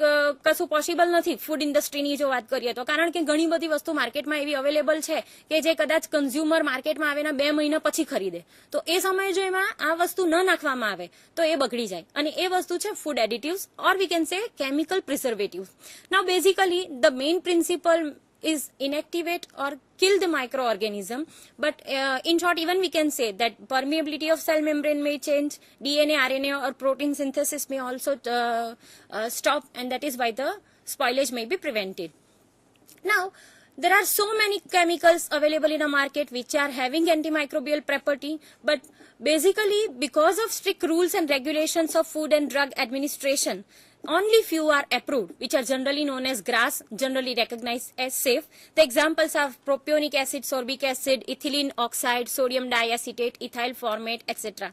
કશું પોસિબલ નથી ફૂડ ઇન્ડસ્ટ્રીની જો વાત કરીએ તો, કારણ કે ઘણી બધી વસ્તુ માર્કેટમાં એવી અવેલેબલ છે કે જે કદાચ કન્ઝ્યુમર માર્કેટમાં આવેના 2 મહિના પછી ખરીદે તો એ સમયે જો એમાં આ વસ્તુ ન નાખવામાં આવે તો એ બગડી જાય. અને એ વસ્તુ છે food additives or we can say chemical preservatives. Now basically the main principle is inactivate or kill the microorganism, but in short even we can say that permeability of cell membrane may change, DNA, RNA or protein synthesis may also stop, and that is why the spoilage may be prevented. Now there are so many chemicals available in the market which are having antimicrobial property, but basically because of strict rules and regulations of Food and Drug Administration, only few are approved, which are generally known as GRAS, generally recognized as safe. The examples are propionic acid, sorbic acid, ethylene oxide, sodium diacetate, ethyl formate, etc.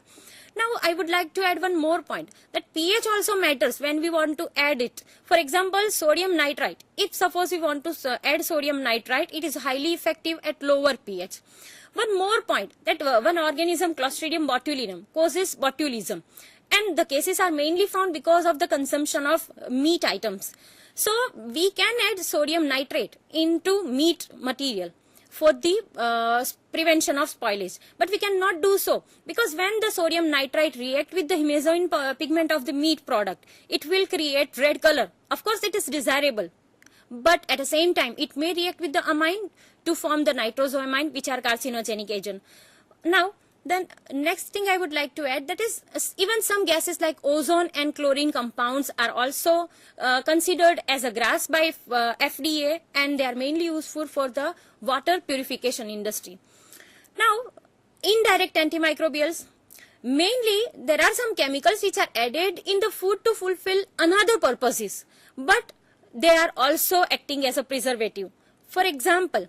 Now, I would like to add one more point, that pH also matters when we want to add it. For example, sodium nitrite. If suppose we want to add sodium nitrite, it is highly effective at lower pH. One more point, that one organism, Clostridium botulinum, causes botulism. And the cases are mainly found because of the consumption of meat items. So we can add sodium nitrate into meat material for the prevention of spoilage. But we cannot do so because when the sodium nitrite react with the hemozoin pigment of the meat product, it will create red color. Of course, it is desirable. But at the same time, it may react with the amine to form the nitrozoamine, which are carcinogenic agent. Now, then next thing I would like to add, that is even some gases like ozone and chlorine compounds are also considered as a GRAS by FDA, and they are mainly useful for the water purification industry. Now, indirect antimicrobials, mainly there are some chemicals which are added in the food to fulfill another purposes, but they are also acting as a preservative. For example,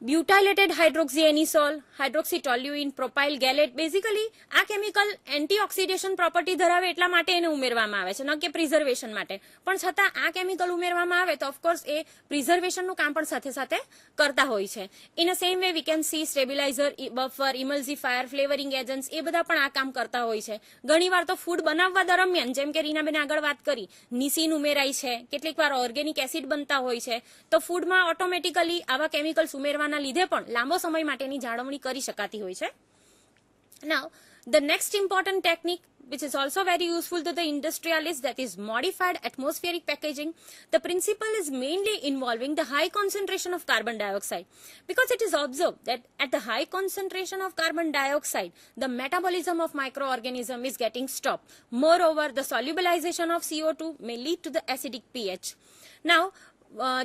butylated hydroxyanisole, hydroxytoluene, propyl gallate, basically આ chemical એન્ટીઓક્સિડેશન property ધરાવે એટલા માટે એને ઉમેરવામાં આવે છે, ન કે પ્રિઝર્વેશન માટે. પણ છતાં આ કેમિકલ ઉમેરવામાં આવે તો ઓફકોર્સ એ પ્રિઝર્વેશનનું કામ પણ સાથે સાથે કરતા હોય છે. In a same way we can see stabilizer, buffer, emulsifier, flavouring agents એ બધા પણ આ કામ કરતા હોય છે. ઘણીવાર તો ફૂડ બનાવવા દરમિયાન, જેમ કે રીનાબેને આગળ વાત કરી, નિસીન ઉમેરાય છે, કેટલીક વાર ઓર્ગેનિક એસિડ બનતા હોય છે, તો ફૂડમાં ઓટોમેટિકલી આવા કેમિકલ્સ ઉમેરવા લીધે પણ લાંબો સમય માટેની જાળવણી કરી શકાતી હોય છે. Now, the next important technique which is also very useful to the industrialists, that is modified atmospheric packaging. The principle is mainly involving the high concentration of carbon dioxide, because it is observed that at the high concentration of carbon dioxide, the metabolism of microorganism is getting stopped. Moreover, the solubilization of CO2 may lead to the acidic pH. Now,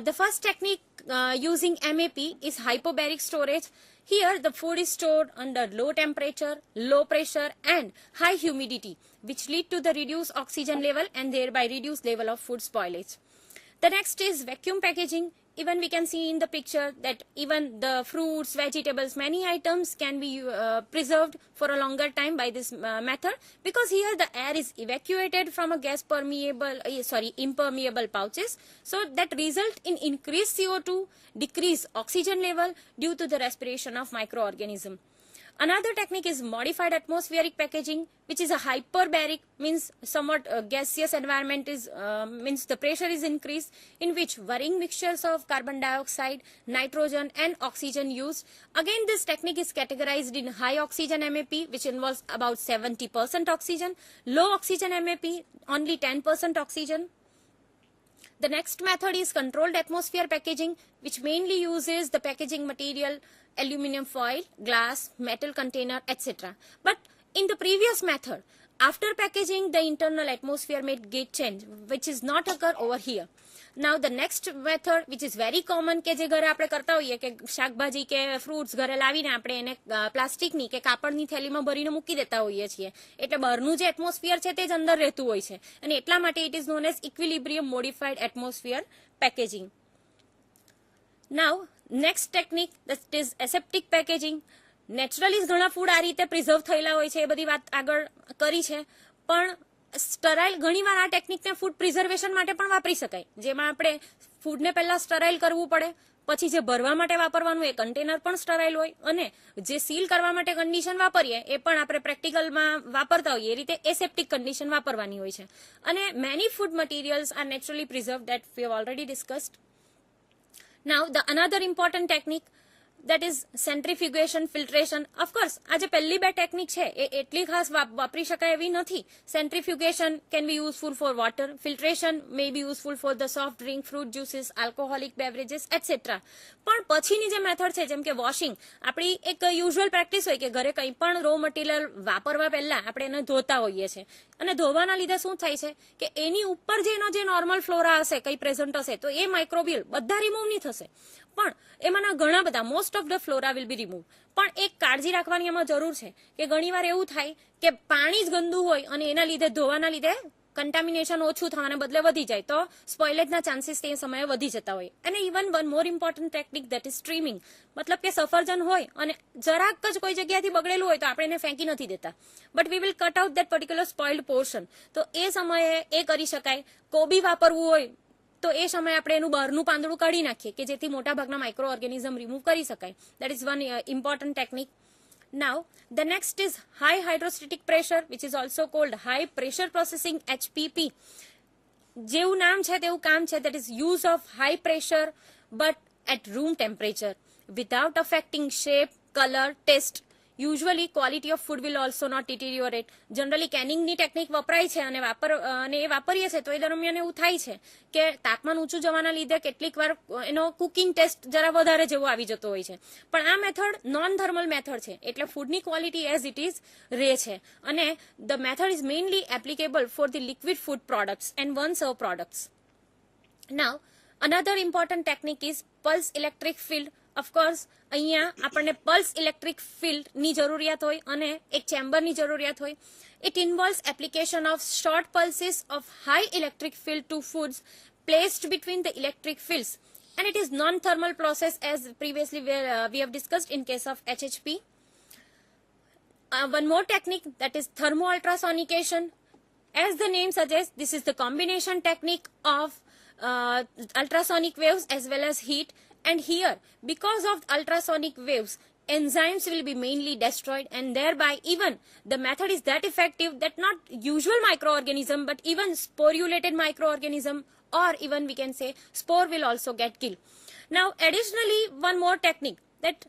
the first technique using MAP is hypobaric storage. Here the food is stored under low temperature, low pressure and high humidity, which lead to the reduced oxygen level and thereby reduced level of food spoilage. The next is vacuum packaging. Even we can see in the picture that even the fruits, vegetables, many items can be preserved for a longer time by this method, because here the air is evacuated from a impermeable pouches, so that result in increased CO2, decreased oxygen level due to the respiration of microorganism. Another technique is modified atmospheric packaging, which is a hyperbaric, means somewhat gaseous environment is means the pressure is increased, in which varying mixtures of carbon dioxide, nitrogen and oxygen used. Again, this technique is categorized in high oxygen MAP, which involves about 70% oxygen, low oxygen MAP, only 10% oxygen. The next method is controlled atmosphere packaging, which mainly uses the packaging material aluminum foil, glass, metal container, etc. But in the previous method, after packaging, the internal atmosphere may get changed, which is not occur over here. Now the next method, which is very common, કે જે ઘરે આપણે કરતા હોઈએ કે શાકભાજી કે fruits ઘરે લાવીને આપણે એને પ્લાસ્ટિકની કે કાપડની થેલીમાં ભરીને મૂકી દેતા હોઈએ છીએ, એટલે બહારનું જે એટમોસ્ફિયર છે તે જ અંદર રહેતું હોય છે, અને એટલા માટે it is known as equilibrium modified atmosphere packaging. Now next technique, that is aseptic packaging. Naturally ઘણા ફૂડ આ રીતે પ્રિઝર્વ થયેલા હોય છે, એ બધી વાત આગળ કરી છે, પણ સ્ટરાઇલ ઘણીવાર આ ટેકનિકને ફૂડ પ્રિઝર્વેશન માટે પણ વાપરી શકાય, જેમાં આપણે ફૂડને પહેલા સ્ટરાઇલ કરવું પડે, પછી જે ભરવા માટે વાપરવાનું એ કન્ટેનર પણ સ્ટરાઇલ હોય, અને જે સીલ કરવા માટે કન્ડિશન વાપરીએ એ પણ આપણે પ્રેક્ટિકલમાં વાપરતા હોઈએ એ રીતે એસેપ્ટિક કન્ડિશન વાપરવાની હોય છે. અને many food materials are naturally preserve, that we have already discussed. Now the another important technique, that is centrifugation, filtration. Of course, આ જે પહેલી બે ટેકનિક છે એ એટલી ખાસ વાપરી શકાય એવી નથી. Centrifugation can be useful for water, filtration may be useful for the soft drink, fruit juices, alcoholic beverages, etc. પણ પછીની જે મેથડ છે, જેમ કે વોશિંગ, આપણી એક યુઝ્યુઅલ પ્રેક્ટિસ હોય કે ઘરે કંઈ પણ રો મટીરિયલ વાપરવા પહેલા આપણે એને ધોતા હોઈએ છીએ, અને ધોવાના લીધે શું થાય છે કે એની ઉપર જેનો જે નોર્મલ ફ્લોરા હશે, કંઈ પ્રેઝન્ટ હશે, તો એ માઇક્રોબિયલ બધા રિમૂવ નહીં થશે, પણ એમાંના ઘણા બધા most of the flora will be remove. પણ એક કાળજી રાખવાની એમાં જરૂર છે કે ઘણીવાર એવું થાય કે પાણી જ ગંદુ હોય અને એના લીધે ધોવાના લીધે કન્ટામિનેશન ઓછું થવાને બદલે વધી જાય, તો સ્પોઇલેજના ચાન્સીસ તે સમયે વધી જતા હોય. અને even one more important technique, that is streaming. મતલબ કે સફરજન હોય અને જરાક જ કોઈ જગ્યાથી બગડેલું હોય તો આપણે એને ફેંકી નથી દેતા, but we will cut out that particular સ્પોઇલ્ડ portion. તો એ સમયે એ કરી શકાય. કોબી વાપરવું હોય તો એ સમયે આપણે એનું બહારનું પાંદડું કાઢી નાખીએ કે જેથી મોટા ભાગના માઇક્રો ઓર્ગેનિઝમ રિમૂવ કરી શકાય. That is one important technique. Now the next is high hydrostatic pressure, which is also called high pressure processing, HPP. જેવું નામ છે તેવું કામ છે, that is use of high pressure but at room temperature without affecting shape, color, taste. Usually quality of food will also not deteriorate. Generally canning ની technique વપરાય છે અને એ વાપરીએ છે, તો એ દરમિયાન એવું થાય છે કે તાપમાન ઊંચું જવાના લીધે કેટલીક વાર એનો કુકિંગ ટેસ્ટ જરા વધારે જેવો આવી જતો હોય છે. પણ આ મેથડ નોન થર્મલ મેથડ છે, એટલે ફૂડની ક્વોલિટી એઝ ઇટ ઇઝ રહે છે, અને the method is mainly applicable for the liquid food products and one serve products. Now another important technique is pulse electric field. Of course અહીંયા આપણને pulse electric ફિલ્ડની જરૂરિયાત હોય અને એક ચેમ્બરની જરૂરિયાત હોય. It ઇન્વોલ્વ્સ application of short pulses of high electric field two foods placed between the electric fields, and it is non-thermal process as previously we have discussed in case of HHP. One more technique, that is thermo-ultrasonication. As the name suggests, this is the combination technique of ultrasonic waves as well as heat. And here, because of ultrasonic waves, enzymes will be mainly destroyed, and thereby even the method is that effective that not usual microorganism but even sporulated microorganism, or even we can say spore, will also get killed. Now additionally, one more technique, that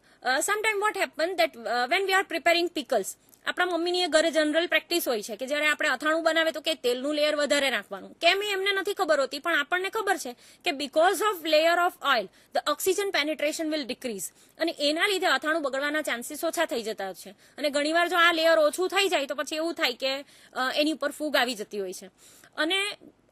sometimes what happens that when we are preparing pickles, આપણા મમ્મીની ઘરે general practice હોય છે કે જ્યારે આપણે અથાણું બનાવે તો કે તેલનું લેયર વધારે નાખવાનું. કેમ એ એમને નથી ખબર હોતી, પણ આપણને ખબર છે કે because of layer of oil the oxygen penetration will decrease, અને એના લીધે અથાણું બગડવાના ચાન્સીસ ઓછા થઈ જતા છે. અને ઘણીવાર જો આ લેયર ઓછું થઈ જાય તો પછી એવું થાય કે એની ઉપર ફૂગ આવી જતી હોય છે. અને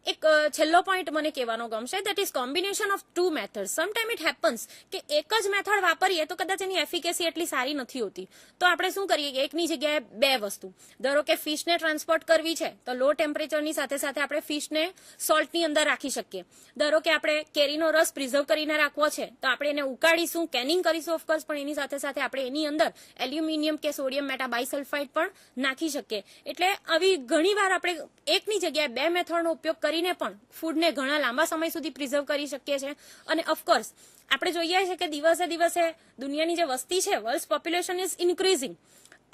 એક છેલ્લો પોઈન્ટ મને કહેવાનો ગમશે, that is combination of two methods. Sometime it happens કે એક જ મેથડ વાપરીએ તો કદાચ એની એફિકેસી એટલી સારી નથી હોતી. તો આપણે શું કરીએ કે એકની જગ્યાએ બે વસ્તુ, ધારો કે ફિશને ટ્રાન્સપોર્ટ કરવી છે તો લો ટેમ્પરેચરની સાથે સાથે આપણે ફિશને સોલ્ટની અંદર રાખી શકીએ. ધારો કે આપણે કેરીનો રસ પ્રિઝર્વ કરીને રાખવો છે તો આપણે એને ઉકાળીશું, કેનિંગ કરીશું ઓફકોર્સ, પણ એની સાથે સાથે આપણે એની અંદર એલ્યુમિનિયમ કે સોડિયમ મેટાબાઇસલ્ફાઇડ પણ નાખી શકીએ. એટલે આવી ઘણી વાર આપણે એકની જગ્યાએ બે મેથડનો ઉપયોગ કરીને પણ ફૂડને ઘણા લાંબા સમય સુધી પ્રિઝર્વ કરી શકીએ છીએ. અને ઓફકોર્સ આપણે જોઈએ છે કે દિવસે દિવસે દુનિયાની જે વસ્તી છે, વર્લ્ડ પોપ્યુલેશન ઇઝ ઇન્ક્રીઝિંગ,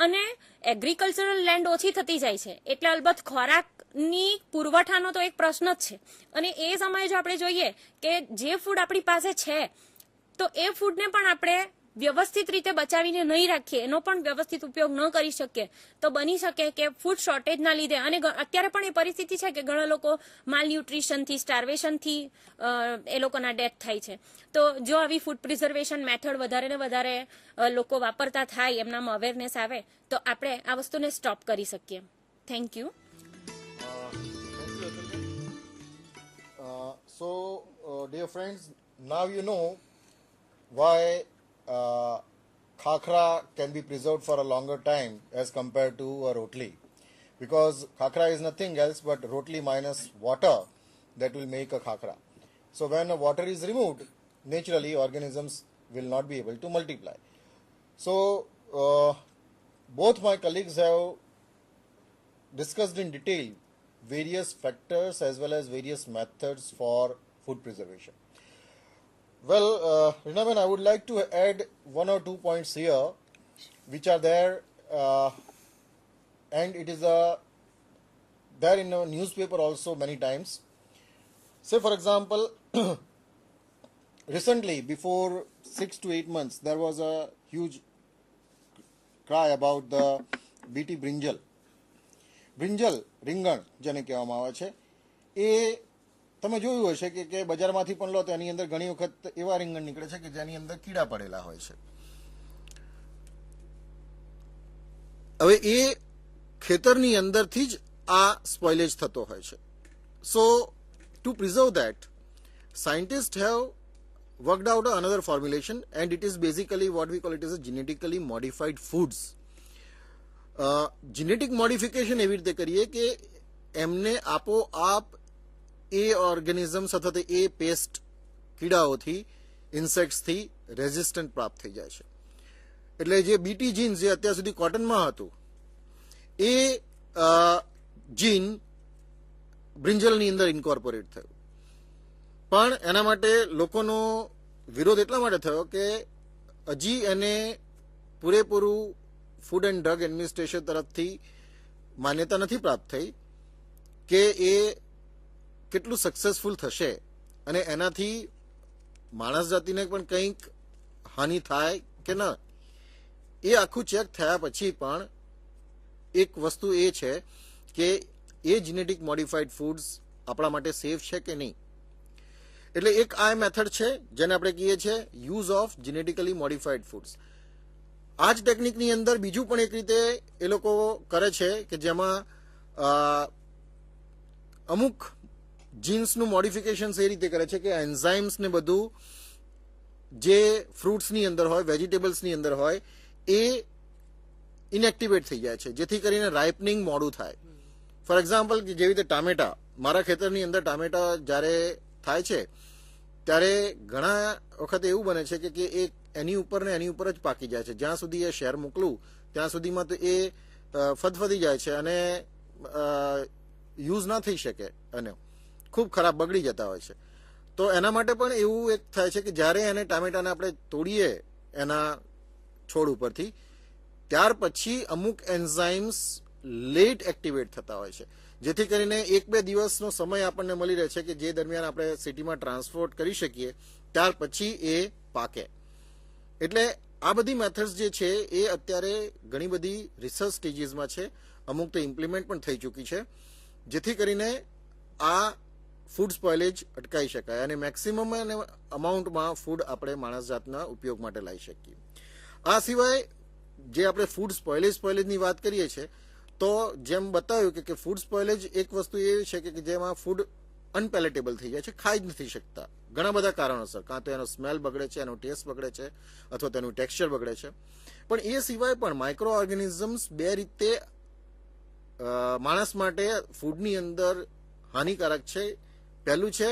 અને એગ્રીકલ્ચરલ લેન્ડ ઓછી થતી જાય છે, એટલે અલબત્ત ખોરાકની પુરવઠાનો તો એક પ્રશ્ન જ છે. અને એ સમયે જો આપણે જોઈએ કે જે ફૂડ આપણી પાસે છે તો એ ફૂડને પણ આપણે વ્યવસ્થિત રીતે બચાવીને નહીં રાખીએ, એનો પણ વ્યવસ્થિત ઉપયોગ ન કરી શકીએ તો બની શકે કે ફૂડ શોર્ટેજના લીધે, અને અત્યારે પણ એ પરિસ્થિતિ છે કે ઘણા લોકો માલન્યુટ્રિશનથી, સ્ટાર્વેશનથી એ લોકોના ડેથ થાય છે. તો જો આવી ફૂડ પ્રિઝર્વેશન મેથડ વધારે ને વધારે લોકો વાપરતા થાય, એમનામાં અવેરનેસ આવે તો આપણે આ વસ્તુને સ્ટોપ કરી શકીએ. Thank you. So, dear friends, now you know why khakra can be preserved for a longer time as compared to a rotli, because khakra is nothing else but rotli minus water that will make a khakra. So when water is removed, naturally organisms will not be able to multiply. So both my colleagues have discussed in detail various factors as well as various methods for food preservation. Well, Rinaben, I would like to add one or two points here, which are there, and it is there in a newspaper also many times. Say, for example, recently, before 6 to 8 months, there was a huge cry about the BT brinjal. Brinjal, રીંગણ જેને કહેવામાં આવે છે, એ તમે જોયું હશે કે બજારમાંથી પણ લો તો એની અંદર ઘણી વખત એવા રીંગણ નીકળે છે કે જેની અંદર કીડા પડેલા હોય છે. હવે એ ખેતરની અંદરથી જ આ સ્પોઇલેજ થતો હોય છે. So to preserve that, scientists have worked out another formulation, and it is basically what we call it as a genetically modified foods. Genetic modification એવી રીતે કરીએ કે એમને આપોઆપ એ ઓર્ગેનિઝમ્સ અથવા તો એ પેસ્ટ કીડાઓથી, ઇન્સેક્ટ્સથી રેઝિસ્ટન્ટ પ્રાપ્ત થઈ જાય છે. એટલે જે બીટી જીન જે અત્યાર સુધી કોટનમાં હતું, એ જીન બ્રિંજલની અંદર ઇન્કોર્પોરેટ થયું. પણ એના માટે લોકોનો વિરોધ એટલા માટે થયો કે હજી એને પૂરેપૂરું ફૂડ એન્ડ ડ્રગ એડમિનિસ્ટ્રેશન તરફથી માન્યતા નથી પ્રાપ્ત થઈ કે એ કેટલું સક્સેસફુલ થશે અને એનાથી માણસ જાતિને પણ કંઈક હાનિ થાય કે ન. એ આખું ચેક થયા પછી પણ એક વસ્તુ એ છે કે એ જેનેટિક મોડિફાઈડ ફૂડ્સ આપણા માટે સેફ છે કે નહીં. એટલે એક આ મેથડ છે જેને આપણે કહીએ છીએ use of genetically modified foods. આ જ ટેકનિકની અંદર બીજું પણ એક રીતે એ લોકો કરે છે કે જેમાં અમુક જીન્સનું મોડિફિકેશન એ રીતે કરે છે કે એન્ઝાઇમ્સ ને બધું જે ફ્રૂટ્સની અંદર હોય, વેજીટેબલ્સની અંદર હોય, એ ઇનએક્ટિવેટ થઈ જાય છે, જેથી કરીને રાઇપનિંગ મોડું થાય. ફોર એક્ઝામ્પલ, જેવી રીતે ટામેટા, મારા ખેતરની અંદર ટામેટા જ્યારે થાય છે ત્યારે ઘણા વખત એવું બને છે કે એ એની ઉપર ને એની ઉપર જ પાકી જાય છે. જ્યાં સુધી એ શેર મોકલું ત્યાં સુધીમાં તો એ ફદફદી જાય છે અને યુઝ ના થઈ શકે અને ખૂબ ખરાબ બગડી જતા હોય છે. તો એના માટે પણ એવું એક થાય છે કે જ્યારે એને ટામેટાને આપણે તોડીએ એના છોડ ઉપરથી, ત્યાર પછી અમુક એન્ઝાઇમ્સ લેટ એક્ટિવેટ થતા હોય છે, જેથી કરીને 1-2 દિવસનો સમય આપણને મળી રહે છે કે જે દરમિયાન આપણે સિટીમાં ટ્રાન્સપોર્ટ કરી શકીએ, ત્યાર પછી એ પાકે. એટલે આ બધી મેથડ્સ જે છે એ અત્યારે ઘણી બધી રિસર્ચ સ્ટેજીસમાં છે, અમુક તો ઇમ્પ્લિમેન્ટ પણ થઈ ચૂકી છે, જેથી કરીને આ ફૂડ સ્પોઇલેજ અટકાવી શકાય અને મેક્સિમમ અમાઉન્ટમાં ફૂડ આપણે માણસ જાતના ઉપયોગ માટે લાવી શકીએ. આ સિવાય જે આપણે ફૂડ સ્પોઇલેજની વાત કરીએ છીએ તો જેમ બતાવ્યું કે ફૂડ સ્પોઇલેજ એક વસ્તુ એવી છે કે જેમાં ફૂડ અનપેલેટેબલ થઈ જાય છે, ખાઈ જ નથી શકતા ઘણા બધા કારણોસર. કાં તો એનો સ્મેલ બગડે છે, એનો ટેસ્ટ બગડે છે, અથવા તેનું ટેક્સચર બગડે છે. પણ એ સિવાય પણ માઇક્રો ઓર્ગેનિઝમ્સ બે રીતે માણસ માટે ફૂડની અંદર હાનિકારક છે. પહેલું છે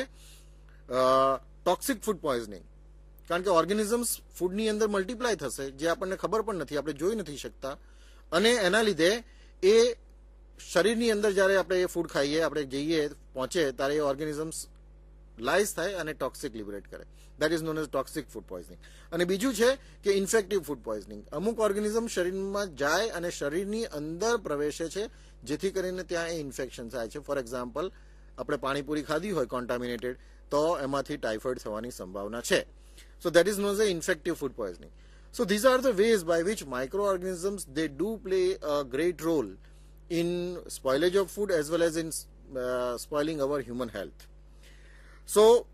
ટોક્સિક ફૂડ પોઈઝનિંગ, કારણ કે ઓર્ગેનિઝમ્સ ફૂડની અંદર મલ્ટીપ્લાય થશે જે આપણને ખબર પણ નથી, આપણે જોઈ નથી શકતા, અને એના લીધે એ શરીરની અંદર જ્યારે આપણે એ ફૂડ ખાઈએ, આપણે જઈએ પહોંચે ત્યારે એ ઓર્ગેનિઝમ્સ લાઇઝ થાય અને ટોક્સિક લિબરેટ કરે. That is known as toxic food poisoning. અને બીજું છે કે ઇન્ફેક્ટિવ ફૂડ પોઈઝનિંગ. અમુક ઓર્ગેનિઝમ શરીરમાં જાય અને શરીરની અંદર પ્રવેશે છે, જેથી કરીને ત્યાં એ ઇન્ફેક્શન થાય છે. ફોર એક્ઝામ્પલ, આપણે પાણીપુરી ખાધી હોય કોન્ટામિનેટેડ, તો એમાંથી ટાઇફોઇડ થવાની સંભાવના છે. So that is known as infective food poisoning. So these are the ways by which microorganisms, they do play a great role in spoilage of food as well as in spoiling our human health. So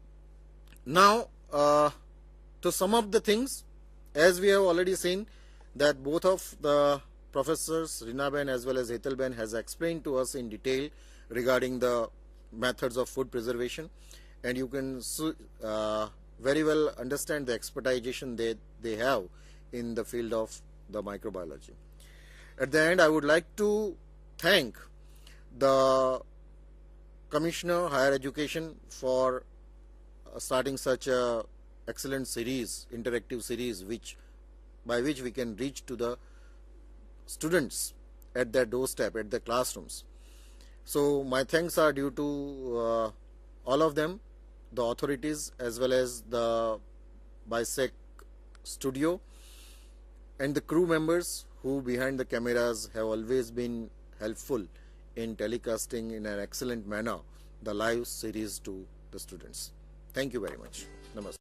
now to sum up the things, as we have already seen that both of the professors Rinaben as well as Hetalben has explained to us in detail regarding the methods of food preservation, and you can very well understand the expertization they have in the field of the microbiology. At the end, I would like to thank the Commissioner Higher Education for starting such a excellent series, interactive series, by which we can reach to the students at their doorstep, at their classrooms. So my thanks are due to all of them, the authorities as well as the BISEC studio, and the crew members who behind the cameras have always been helpful in telecasting in an excellent manner the live series to the students. Thank you very much. Namaste.